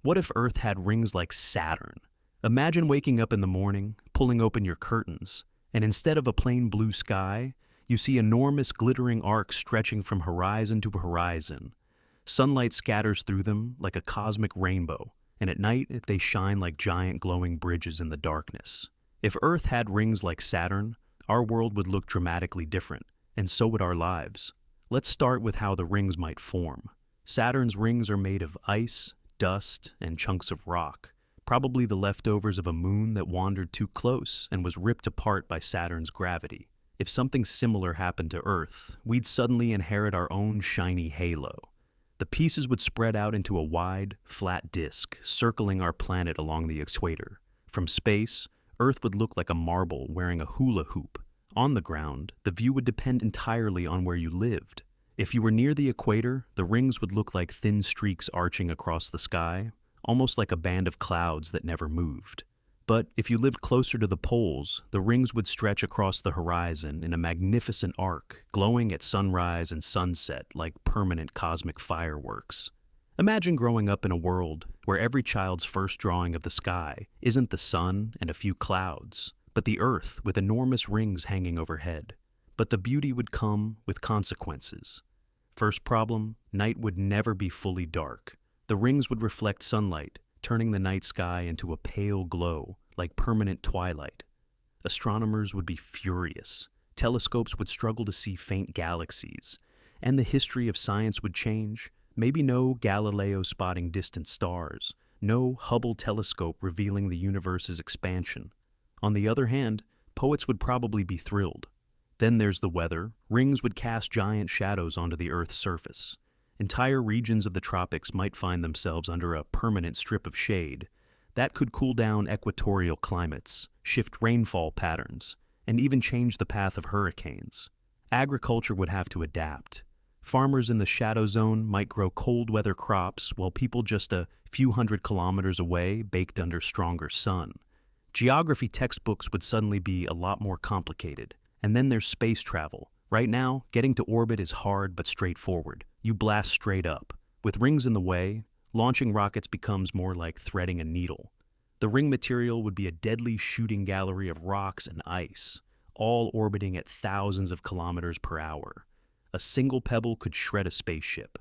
What if Earth had rings like Saturn? Imagine waking up in the morning, pulling open your curtains, and instead of a plain blue sky, you see enormous glittering arcs stretching from horizon to horizon. Sunlight scatters through them like a cosmic rainbow, and at night they shine like giant glowing bridges in the darkness. If Earth had rings like Saturn, our world would look dramatically different, and so would our lives. Let's start with how the rings might form. Saturn's rings are made of ice, dust, and chunks of rock, probably the leftovers of a moon that wandered too close and was ripped apart by Saturn's gravity. If something similar happened to Earth, we'd suddenly inherit our own shiny halo. The pieces would spread out into a wide, flat disk, circling our planet along the equator. From space, Earth would look like a marble wearing a hula hoop. On the ground, the view would depend entirely on where you lived. If you were near the equator, the rings would look like thin streaks arching across the sky, almost like a band of clouds that never moved. But if you lived closer to the poles, the rings would stretch across the horizon in a magnificent arc, glowing at sunrise and sunset like permanent cosmic fireworks. Imagine growing up in a world where every child's first drawing of the sky isn't the sun and a few clouds, but the Earth with enormous rings hanging overhead. But the beauty would come with consequences. First problem, night would never be fully dark. The rings would reflect sunlight, turning the night sky into a pale glow, like permanent twilight. Astronomers would be furious. Telescopes would struggle to see faint galaxies. And the history of science would change. Maybe no Galileo spotting distant stars, no Hubble telescope revealing the universe's expansion. On the other hand, poets would probably be thrilled. Then there's the weather. Rings would cast giant shadows onto the Earth's surface. Entire regions of the tropics might find themselves under a permanent strip of shade. That could cool down equatorial climates, shift rainfall patterns, and even change the path of hurricanes. Agriculture would have to adapt. Farmers in the shadow zone might grow cold weather crops while people just a few hundred kilometers away baked under stronger sun. Geography textbooks would suddenly be a lot more complicated. And then there's space travel. Right now, getting to orbit is hard but straightforward. You blast straight up. With rings in the way, launching rockets becomes more like threading a needle. The ring material would be a deadly shooting gallery of rocks and ice, all orbiting at thousands of kilometers per hour. A single pebble could shred a spaceship.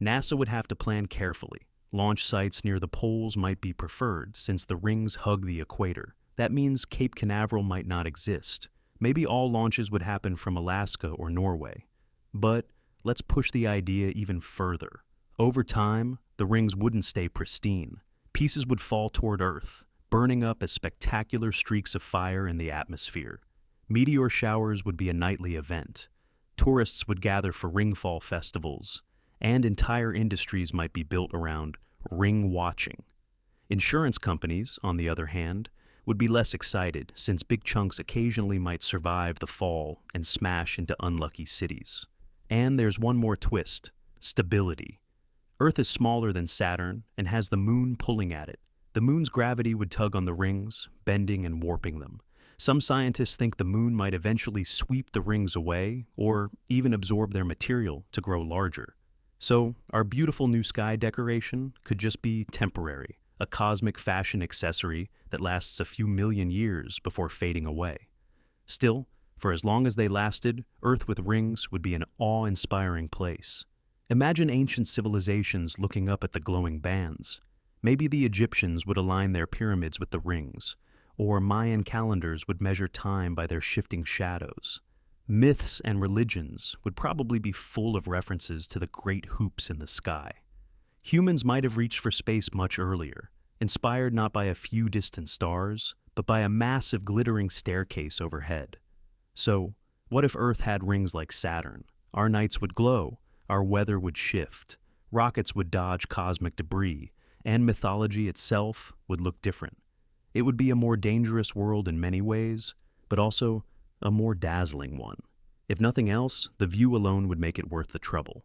NASA would have to plan carefully. Launch sites near the poles might be preferred since the rings hug the equator. That means Cape Canaveral might not exist. Maybe all launches would happen from Alaska or Norway. But let's push the idea even further. Over time, the rings wouldn't stay pristine. Pieces would fall toward Earth, burning up as spectacular streaks of fire in the atmosphere. Meteor showers would be a nightly event. Tourists would gather for ringfall festivals, and entire industries might be built around ring watching. Insurance companies, on the other hand, would be less excited since big chunks occasionally might survive the fall and smash into unlucky cities. And there's one more twist: stability. Earth is smaller than Saturn and has the moon pulling at it. The moon's gravity would tug on the rings, bending and warping them. Some scientists think the moon might eventually sweep the rings away or even absorb their material to grow larger. So our beautiful new sky decoration could just be temporary, a cosmic fashion accessory that lasts a few million years before fading away. Still, for as long as they lasted, Earth with rings would be an awe-inspiring place. Imagine ancient civilizations looking up at the glowing bands. Maybe the Egyptians would align their pyramids with the rings, or Mayan calendars would measure time by their shifting shadows. Myths and religions would probably be full of references to the great hoops in the sky. Humans might have reached for space much earlier, inspired not by a few distant stars, but by a massive glittering staircase overhead. So, what if Earth had rings like Saturn? Our nights would glow, our weather would shift, rockets would dodge cosmic debris, and mythology itself would look different. It would be a more dangerous world in many ways, but also a more dazzling one. If nothing else, the view alone would make it worth the trouble.